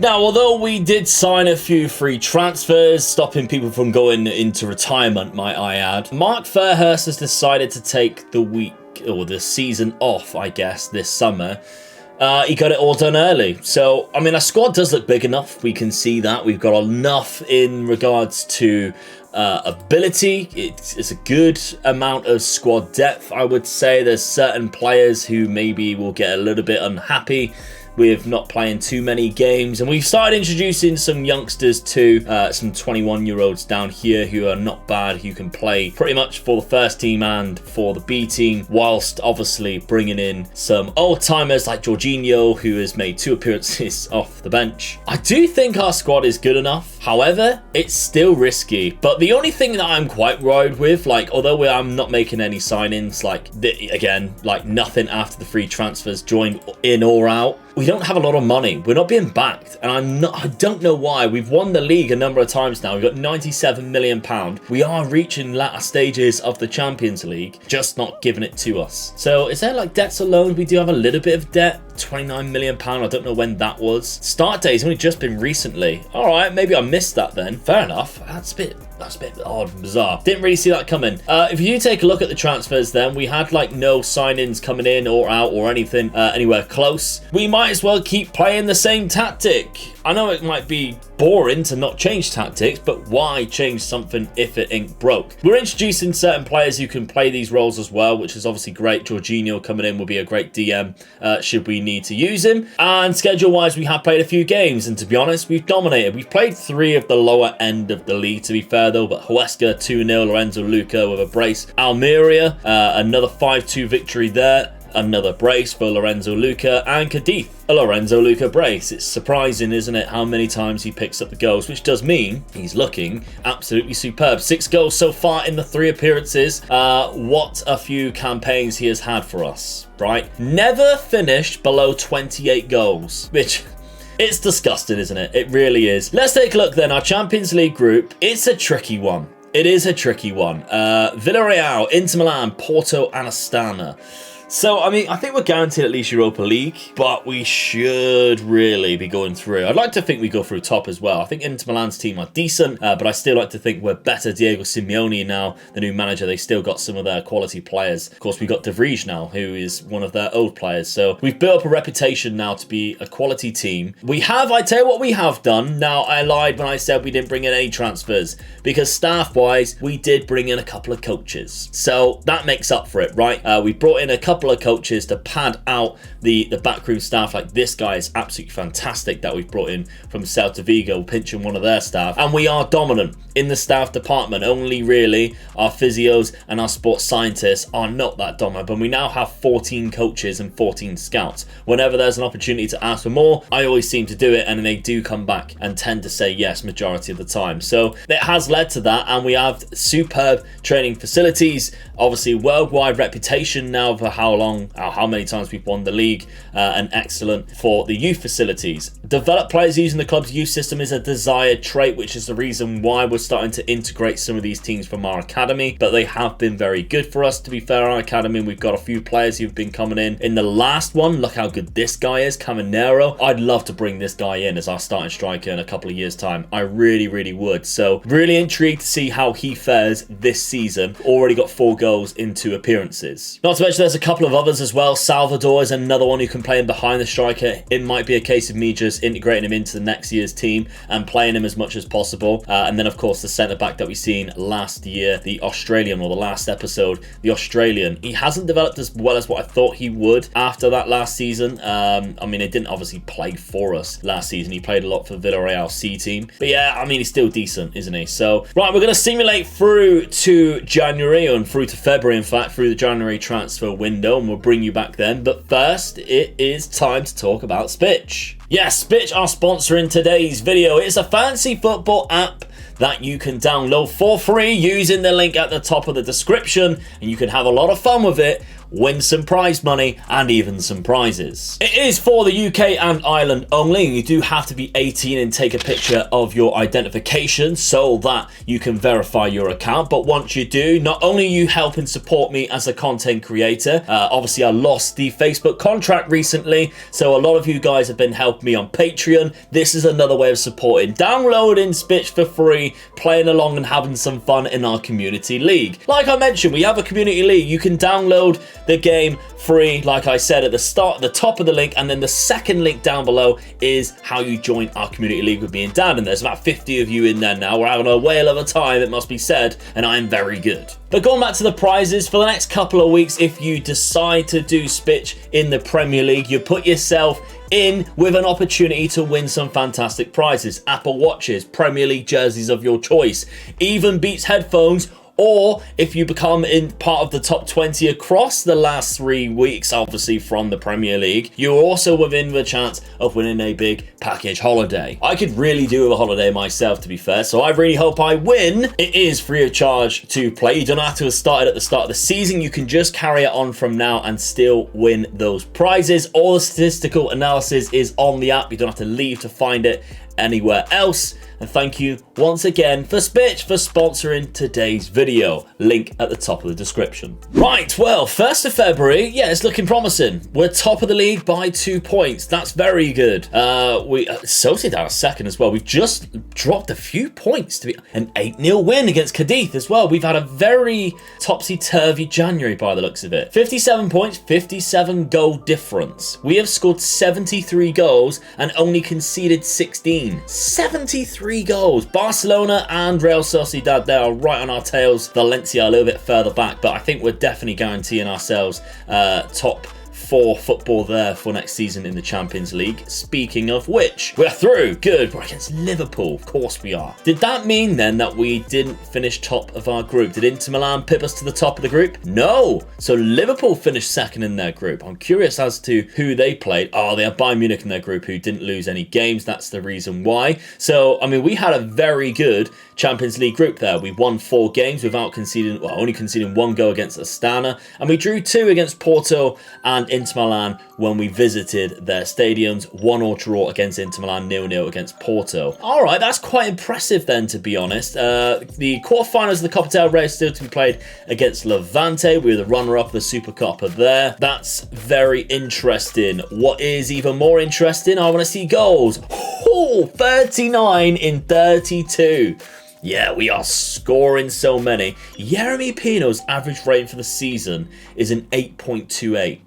Now, although we did sign a few free transfers, stopping people from going into retirement, might I add, Mark Fairhurst has decided to take the week, or the season off, I guess, this summer. He got it all done early. So, I mean, our squad does look big enough. We can see that. We've got enough in regards to ability. It's a good amount of squad depth, I would say. There's certain players who maybe will get a little bit unhappy with not playing too many games, and we've started introducing some youngsters too, some 21-year-olds down here who are not bad, who can play pretty much for the first team and for the B team, whilst obviously bringing in some old-timers like Jorginho, who has made 2 appearances off the bench. I do think our squad is good enough. However, it's still risky. But the only thing that I'm quite worried with, like, although I'm not making any signings, like, again, like nothing after the free transfers joined in or out, we don't have a lot of money. We're not being backed, and I don't know why. We've won the league a number of times now. We've got £97 million. We are reaching latter stages of the Champions League, just not giving it to us. So is there like debts alone? We do have a little bit of debt. £29 million. I don't know when that was. Start date's only just been recently. All right, maybe I missed that then. Fair enough. That's a bit odd and bizarre. Didn't really see that coming. If you take a look at the transfers then, we had like no signings coming in or out or anything anywhere close. We might as well keep playing the same tactic. I know it might be boring to not change tactics, but why change something if it ain't broke? We're introducing certain players who can play these roles as well, which is obviously great. Jorginho coming in will be a great DM should we need to use him. And schedule-wise, we have played a few games, and to be honest, we've dominated. We've played 3 of the lower end of the league, to be fair though, but Huesca 2-0, Lorenzo Luca with a brace. Almeria, another 5-2 victory there. Another brace for Lorenzo Luca, and Cadiz, a Lorenzo Luca brace. It's surprising, isn't it, how many times he picks up the goals, which does mean he's looking absolutely superb. 6 goals so far in the 3 appearances. What a few campaigns he has had for us, right? Never finished below 28 goals, which... it's disgusting, isn't it? It really is. Let's take a look then. Our Champions League group, it's a tricky one. It is a tricky one. Villarreal, Inter Milan, Porto, and Astana. So, I mean, I think we're guaranteed at least Europa League, but we should really be going through. I'd like to think we go through top as well. I think Inter Milan's team are decent, but I still like to think we're better. Diego Simeone now, the new manager, they still got some of their quality players. Of course, we've got De Vrij now, who is one of their old players. So we've built up a reputation now to be a quality team. We have, I tell you what we have done. Now, I lied when I said we didn't bring in any transfers, because staff-wise, we did bring in a couple of coaches. So that makes up for it, right? We brought in a couple of coaches to pad out the backroom staff. Like this guy is absolutely fantastic that we've brought in from Celta Vigo, pinching one of their staff, and we are dominant in the staff department. Only really our physios and our sports scientists are not that dominant, but we now have 14 coaches and 14 scouts. Whenever there's an opportunity to ask for more, I always seem to do it, and they do come back and tend to say yes majority of the time. So it has led to that, and we have superb training facilities, obviously worldwide reputation now for how many times we've won the league, and excellent for the youth facilities. Develop players using the club's youth system is a desired trait, which is the reason why we're starting to integrate some of these teams from our academy, but they have been very good for us. To be fair, our academy, we've got a few players who've been coming in the last one. Look how good this guy is, Caminero. I'd love to bring this guy in as our starting striker in a couple of years time. I really would. So really intrigued to see how he fares this season. Already got 4 goals in 2 appearances. Not to mention there's a couple of others as well. Salvador is another one who can play in behind the striker. It might be a case of me just integrating him into the next year's team and playing him as much as possible. And then of course the centre back that we seen last year, the Australian, or the last episode, the Australian. He hasn't developed as well as what I thought he would after that last season. I mean, he didn't obviously play for us last season. He played a lot for Villarreal C team. But yeah, I mean, he's still decent, isn't he? So, right, we're going to simulate through to January, and through to February, in fact, through the January transfer window, and we'll bring you back then. But first, it is time to talk about SPITCH. Yes, SPITCH are sponsoring today's video. It's a fantasy football app that you can download for free using the link at the top of the description, and you can have a lot of fun with it win some prize money, and even some prizes. It is for the UK and Ireland only, and you do have to be 18 and take a picture of your identification so that you can verify your account. But once you do, not only are you helping support me as a content creator, obviously I lost the Facebook contract recently, so a lot of you guys have been helping me on Patreon. This is another way of supporting. Downloading SPITCH for free, playing along and having some fun in our community league. Like I mentioned, we have a community league. You can download the game free, like I said at the start, the top of the link, and then the second link down below is how you join our community league with me and Dan, and there's about 50 of you in there now. We're having a whale of a time, it must be said, and I'm very good. But going back to the prizes, for the next couple of weeks, if you decide to do SPITCH in the Premier League, you put yourself in with an opportunity to win some fantastic prizes. Apple Watches, Premier League jerseys of your choice, even Beats headphones, or if you become in part of the top 20 across the last 3 weeks, obviously from the Premier League, you're also within the chance of winning a big package holiday. I could really do with a holiday myself, to be fair, so I really hope I win. It is free of charge to play. You don't have to have started at the start of the season. You can just carry it on from now and still win those prizes. All the statistical analysis is on the app. You don't have to leave to find it anywhere else. And thank you once again for SPITCH for sponsoring today's video. Link at the top of the description. Right, well, 1st of February, yeah, it's looking promising. We're top of the league by 2 points. That's very good. Sociedad are second as well. We've just dropped a few points to be an 8-0 win against Cadiz as well. We've had a very topsy-turvy January by the looks of it. 57 points, 57 goal difference. We have scored 73 goals and only conceded 16. 73 goals. Barcelona and Real Sociedad, they are right on our tails. Valencia a little bit further back, but I think we're definitely guaranteeing ourselves top 4 football there for next season in the Champions League. Speaking of which, we're through. Good. We're against Liverpool. Of course we are. Did that mean then that we didn't finish top of our group? Did Inter Milan pip us to the top of the group? No. So Liverpool finished second in their group. I'm curious as to who they played. Oh, they have Bayern Munich in their group who didn't lose any games. That's the reason why. So, I mean, we had a very good Champions League group there. We won 4 games without conceding, well, only conceding 1 goal against Astana, and we drew 2 against Porto and Inter Milan when we visited their stadiums. 1-1 draw against Inter Milan, 0-0 against Porto. All right, that's quite impressive then, to be honest. The quarterfinals of the Copa del Rey still to be played against Levante. We were the runner-up of the Super Copa there. That's very interesting. What is even more interesting, I want to see goals. Oh, 39 in 32. Yeah, we are scoring so many. Jeremy Pino's average rating for the season is an 8.28.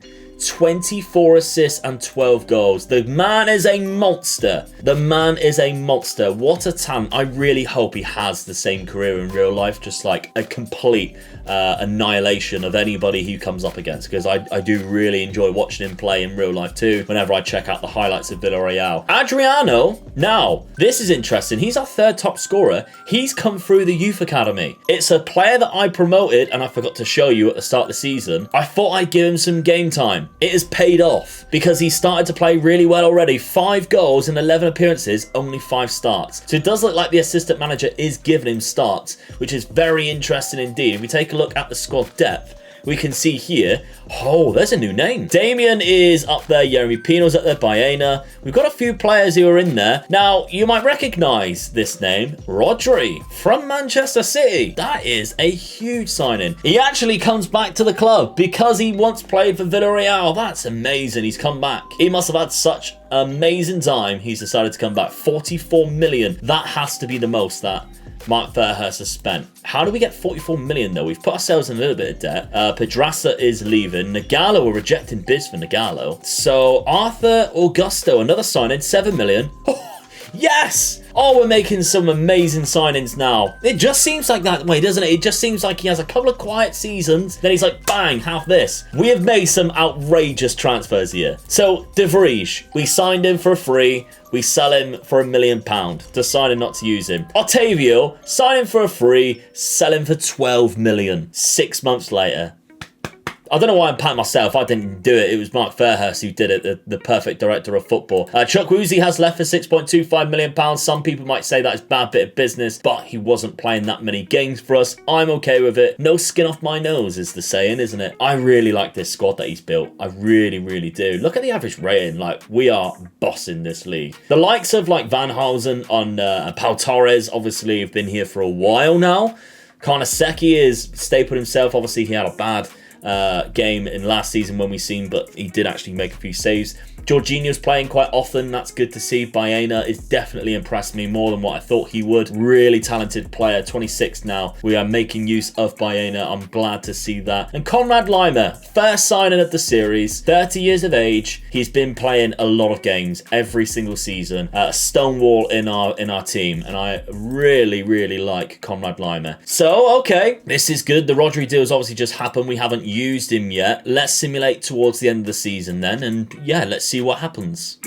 24 assists and 12 goals. The man is a monster. The man is a monster. What a talent. I really hope he has the same career in real life, just like a complete annihilation of anybody he comes up against, because I do really enjoy watching him play in real life too whenever I check out the highlights of Villarreal. Adriano, now this is interesting. He's our 3rd top scorer. He's come through the youth academy. It's a player that I promoted and I forgot to show you at the start of the season. I thought I'd give him some game time. It has paid off because he started to play really well already. 5 goals in 11 appearances, only 5 starts. So it does look like the assistant manager is giving him starts, which is very interesting indeed. If we take a look at the squad depth, we can see here, oh, there's a new name. Damien is up there, Jeremy Pino's up there, Baena. We've got a few players who are in there. Now, you might recognise this name, Rodri from Manchester City. That is a huge signing. He actually comes back to the club because he once played for Villarreal. That's amazing. He's come back. He must have had such amazing time. He's decided to come back. 44 million. That has to be the most that Mark Fairhurst has spent. How do we get 44 million though? We've put ourselves in a little bit of debt. Pedraza is leaving. Nagalo, we're rejecting bids for Nagalo. So Arthur Augusto, another signing, 7 million. Oh, yes! Oh, we're making some amazing signings now. It just seems like that way, doesn't it? It just seems like he has a couple of quiet seasons, then he's like, bang, have this. We have made some outrageous transfers here. So, De Vrij, we signed him for free. We sell him for £1 million, deciding not to use him. Otavio, sign him for a free, sell him for 12 million. 6 months later. I don't know why I'm patting myself. I didn't do it. It was Mark Fairhurst who did it, the perfect director of football. Chuck Woozy has left for £6.25 million. Some people might say that is bad bit of business, but he wasn't playing that many games for us. I'm okay with it. No skin off my nose is the saying, isn't it? I really like this squad that he's built. I really, really do. Look at the average rating. Like, we are bossing this league. The likes of like Van Housen on Pau Torres obviously have been here for a while now. Karnaseki is stapled himself. Obviously, he had a bad game in last season when we seen, but he did actually make a few saves. Jorginho's playing quite often. That's good to see. Baena is definitely impressed me more than what I thought he would. Really talented player, 26 now. We are making use of Baena. I'm glad to see that. And Conrad Lima, first signing of the series, 30 years of age. He's been playing a lot of games every single season. Stonewall in our team, and I really, really like Conrad Lima. So, okay, this is good. The Rodri deal has obviously just happened. We haven't used him yet. Let's simulate towards the end of the season then, and yeah, let's see what happens.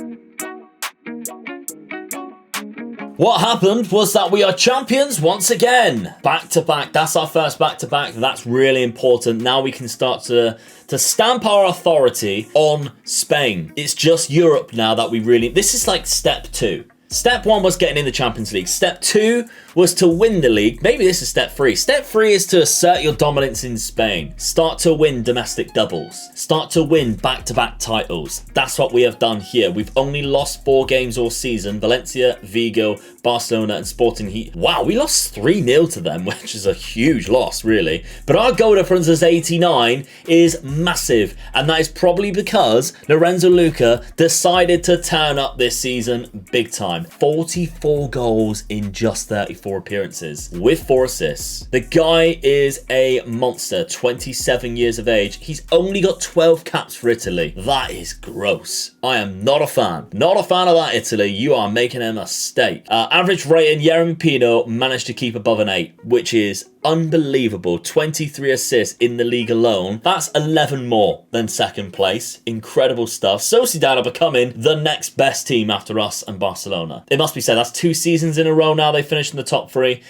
What happened was that we are champions once again. Back to back. That's our first back to back. That's really important. Now we can start to stamp our authority on Spain. It's just Europe now that we really... This is like step 2. Step 1 was getting in the Champions League. Step 2 was to win the league. Maybe this is step 3. Step 3 is to assert your dominance in Spain. Start to win domestic doubles. Start to win back-to-back titles. That's what we have done here. We've only lost 4 games all season. Valencia, Vigo, Barcelona and Sporting. Wow, we lost 3-0 to them, which is a huge loss, really. But our goal difference as 89 is massive. And that is probably because Lorenzo Luca decided to turn up this season big time. 44 goals in just 34 appearances with 4 assists. The guy is a monster, 27 years of age. He's only got 12 caps for Italy. That is gross. I am not a fan. Not a fan of that, Italy. You are making a mistake. Average rating, Yeremy Pino managed to keep above an 8, which is unbelievable. 23 assists in the league alone. That's 11 more than second place. Incredible stuff. Sociedad are becoming the next best team after us and Barcelona. It must be said, that's 2 seasons in a row now they finished in the top 3.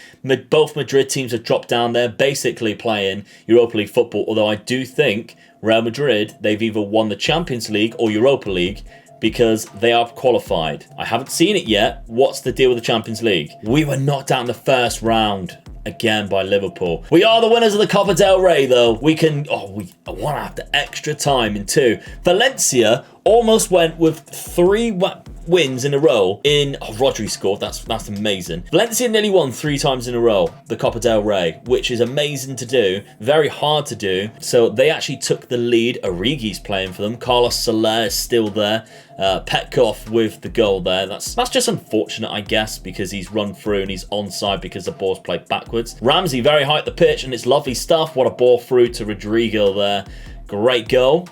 Both Madrid teams have dropped down there, basically playing Europa League football, although I do think Real Madrid, they've either won the Champions League or Europa League because they are qualified. I haven't seen it yet. What's the deal with the Champions League? We were knocked out in the first round again by Liverpool. We are the winners of the Copa del Rey, though. We can... we want to have the extra time in 2. Valencia almost went with 3 wins in a row in... Rodri scored. That's amazing. Valencia nearly won 3 times in a row, the Copa del Rey, which is amazing to do. Very hard to do. So they actually took the lead. Origi's playing for them. Carlos Soler is still there. Petkov with the goal there. That's just unfortunate, I guess, because he's run through and he's onside because the ball's played backwards. Ramsey very high at the pitch, and it's lovely stuff. What a ball through to Rodrigo there. Great goal.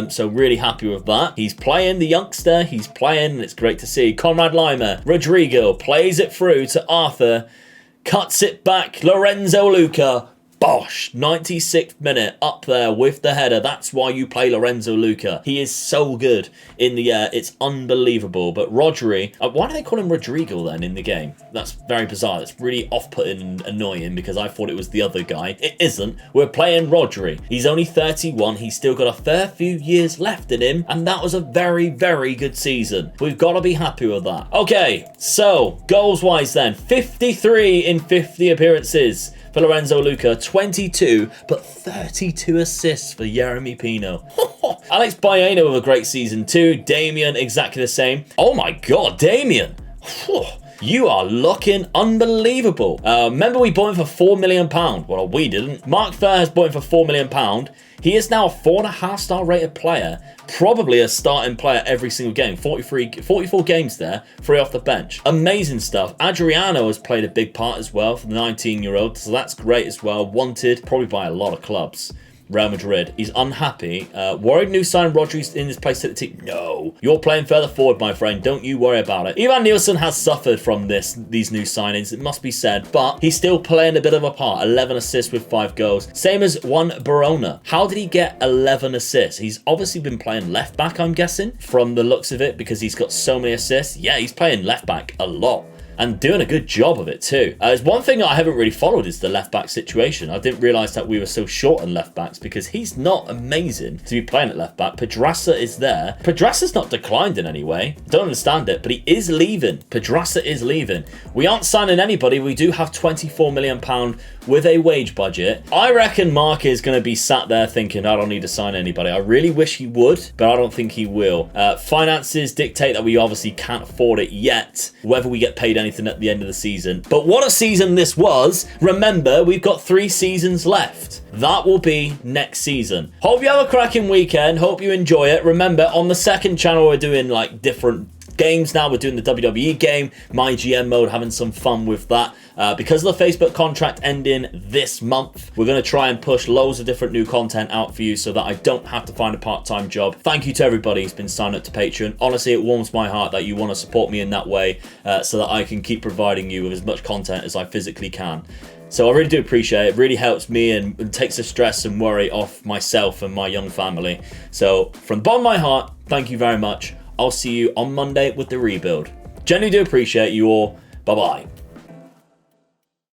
So really happy with that. He's playing, the youngster. He's playing, and it's great to see. Conrad Lima. Rodrigo plays it through to Arthur. Cuts it back. Lorenzo Luca. Bosh, 96th minute, up there with the header. That's why you play Lorenzo Luca. He is so good in the air. It's unbelievable. But Rodri, why do they call him Rodrigo then in the game? That's very bizarre. That's really off-putting and annoying because I thought it was the other guy. It isn't. We're playing Rodri. He's only 31. He's still got a fair few years left in him. And that was a very, very good season. We've got to be happy with that. Okay, so goals-wise then, 53 in 50 appearances for Lorenzo Luca, 22, but 32 assists for Yeremy Pino. Alex Baena with a great season too. Damien, exactly the same. Oh my God, Damien. You are looking unbelievable. Remember we bought him for £4 million. Well, we didn't. Mark Fair has bought him for £4 million. He is now a 4.5-star rated player. Probably a starting player every single game. 44 games there, 3 off the bench. Amazing stuff. Adriano has played a big part as well for the 19-year-old. So that's great as well. Wanted probably by a lot of clubs. Real Madrid. He's unhappy. Worried new sign Rodri's in his place to the team. No. You're playing further forward, my friend. Don't you worry about it. Ivan Nielsen has suffered from these new signings, it must be said, but he's still playing a bit of a part. 11 assists with 5 goals. Same as Juan Barona. How did he get 11 assists? He's obviously been playing left back, I'm guessing, from the looks of it, because he's got so many assists. Yeah, he's playing left back a lot. and doing a good job of it too. There's one thing that I haven't really followed is the left back situation. I didn't realise that we were so short on left backs because he's not amazing to be playing at left back. Pedraza is there. Pedraza's not declined in any way. Don't understand it, but he is leaving. Pedraza is leaving. We aren't signing anybody. We do have £24 million with a wage budget. I reckon Mark is going to be sat there thinking, I don't need to sign anybody. I really wish he would, but I don't think he will. Finances dictate that we obviously can't afford it yet, whether we get paid anything at the end of the season. But what a season this was. Remember, we've got 3 seasons left. That will be next season. Hope you have a cracking weekend. Hope you enjoy it. Remember, on the second channel, we're doing like different games now. We're doing the WWE game, my GM mode, having some fun with that. Because of the Facebook contract ending this month, we're going to try and push loads of different new content out for you so that I don't have to find a part-time job. Thank you to everybody who's been signed up to Patreon. Honestly, it warms my heart that you want to support me in that way so that I can keep providing you with as much content as I physically can. So I really do appreciate it. It really helps me and takes the stress and worry off myself and my young family. So from the bottom of my heart, thank you very much. I'll see you on Monday with the rebuild. Genuinely do appreciate you all. Bye-bye.